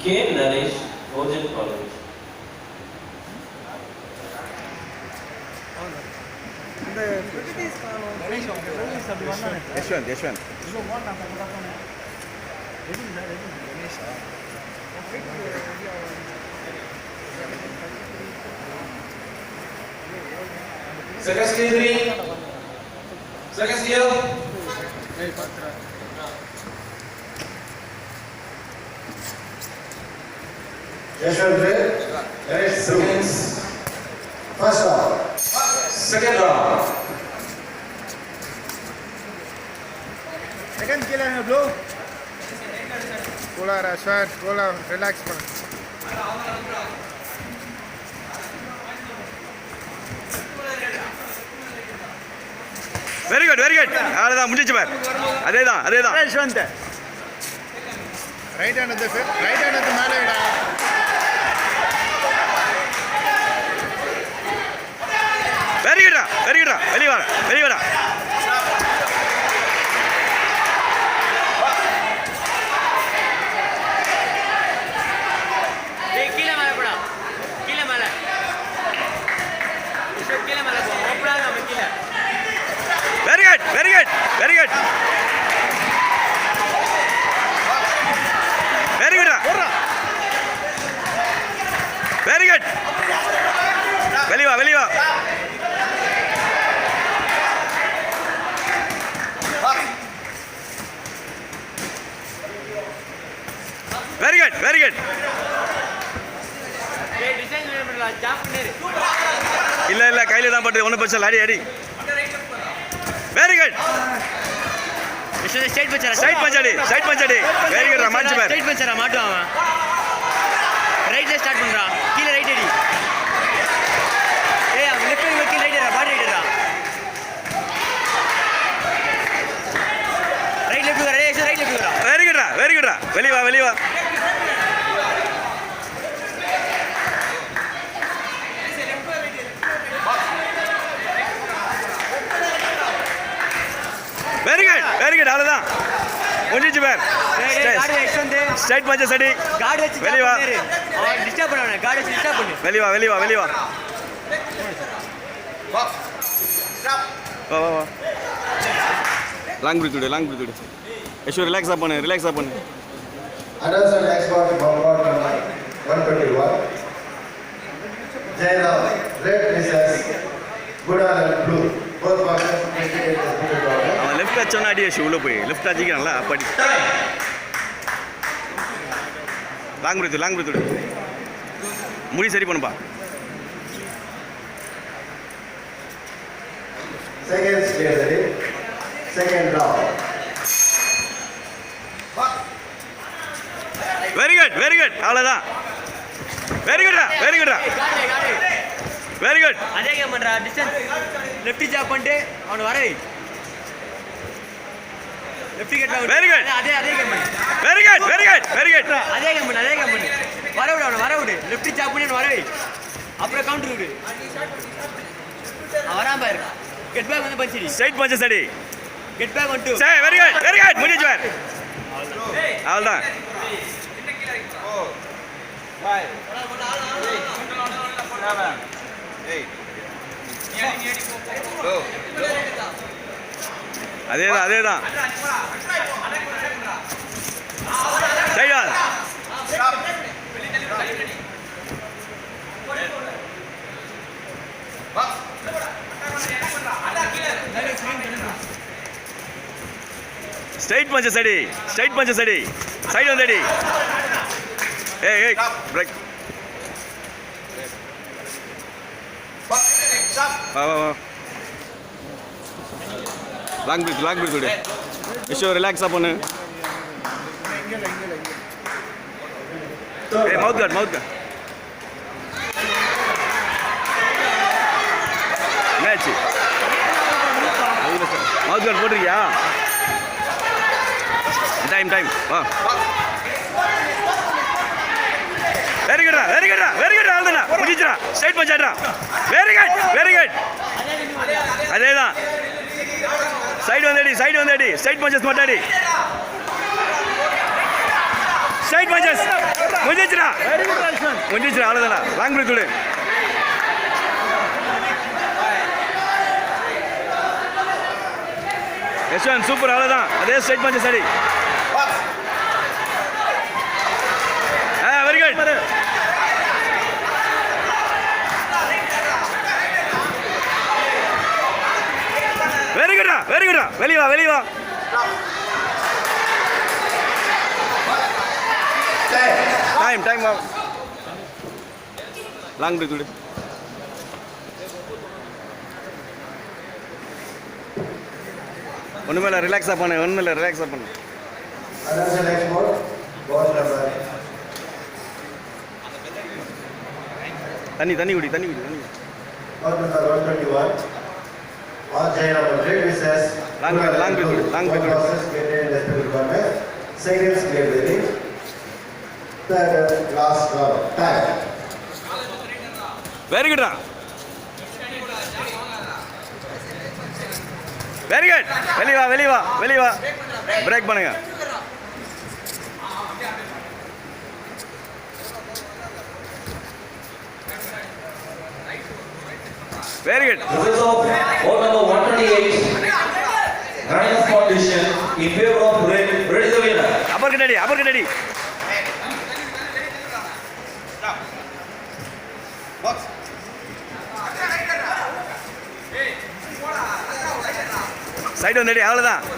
K. Naresh, Ojan College. Yashwant. Second skill 3. Second skill. Yashwant Ray, Naresh seconds. First round. Second round. Second kill and blow. Cola, Rashad, cola, relax man. Very good. அவ்வளவுதான் முடிஞ்சு பார். அதேதான். Yashwant. Right hand at the மேல விடா. Very good. வெளிய வாடா. கீழே மேல போடா. கீழே மேல போ. ஓப்பனா நம்ம கீழே. Very good. Very good. Very good. வெளிய வா. Very good. ஏய் டிசைன் வேணும்டா. ஜம்ப் பண்ணு. இல்ல கையில தான் பட்டு ஒண்ணு பிரச்சனை அடி. Very good. ஸ்ட்ரைட் பச்சரா. Side punch அடி. Very good. மாச்சு பார். ஸ்ட்ரைட் பச்சரா மாட்டுவான் அவன். ரைட்ல ஸ்டார்ட் பண்றா. கீழ ரைட் அடி. ஏய் அவன் லெஃப்ட் கீழ ரைட் அடிடா. பாடி ரைட்டா. ரைட் லெஃப்ட் வரே. ரைட் லெஃப்ட் வரா. Very good. வெளிய வா. Very good. அவ்வளவுதான். முடிஞ்சு பார். Guard extend. ஸ்ட்ரைட் பஞ்சஸ் அடி. கார்டு வச்சு வெளிய வா. அவன் டிஸ்டர்ப் பண்ணானே. கார்டு வச்சு டிஸ்டர்ப் பண்ணு. வெளிய வா. வா. லாங் பிரீத் விடு. யஷோ ரிலாக்ஸா பண்ணு. Another expert bombard 121. Jayram, red misses. Buddha and blue. Both boxers completed the speed order. அவன் லெஃப்ட் அடிச்சோன்னா அடி யஷோ உள்ள போய் லெஃப்ட் அடிக்கிறான்ல அப்படி. லாங் பிரீத் விடு. முடி சரி பண்ணுப்பா. Second skill ready. Second round. Very good. அவ்வளவுதான். Very good. அதே கேம் பண்றா. டிஸ்டன்ஸ் லெஃப்ட் ஜாப் பண்ணிட்டு அவன் வர வை. Left cut out. Very good. அதே கேம் பண்ணு. Very good. அதே கேம் பண்ணு. வர விடு. லெஃப்ட் ஜாப் பண்ணி அவன் வர வை. அப்புறம் கவுண்டர் விடு. அவன் வராம பாரு. கெட் பேக் வந்து பஞ்சிடி. ஸ்ட்ரைட் பஞ்சஸ் அடி. கெட் பேக் வந்து. சரி வெரி குட் முடிஞ்சு பார். அவ்வளவுதான். அதேதான் சரியா ஸ்ட்ரைட் பஞ்சஸ் அடி சைடு வந்து அடி. ஏய் பிரேக். வா லாங் பிரீத் விடு. யஷோ ரிலாக்ஸா பண்ணு. ஏய் மவுத் கார்ட் என்னாச்சு? மவுத் கார்ட் போட்டிருக்கியா? டைம் வா. வெரி குட் ஆல்தனா முடிஞ்சிரா. ஸ்ட்ரைட் பஞ்ச் ஆடுறா. வெரி குட் அதேதான். சைடு வந்து அடி. ஸ்ட்ரைட் பஞ்சஸ் மட்டும் அடி. ஸ்ட்ரைட் பஞ்சஸ் முடிஞ்சிச்சுடா முடிஞ்சிச்சுடா அவ்வளோதானா லாங் பிரேக் கொடு யஷ்வந்த் சூப்பர் அவ்வளோதான் அதே ஸ்ட்ரைட் பஞ்சு சரி வெரி குட் வெரி குட்ரா வெளியே வா டைம் லாங் பிரேக் கொடு ஒன்றுமே இல்லை ரிலாக்ஸாக பண்ணு Another next mode. Ball number. தண்ணி குடி Ball number 121. On Jaina Madrid versus Long break. process maintained in respective department. Seconds clear within. Third last round. Time. Very குட்ரா வெரி குட் வெளியே வா பிரேக் பண்ணுங்க very good Results of vote number 128. Running of competition in favor of Red is the winner. Upper கண்ணடி side வந்தடி அவ்வளோதான்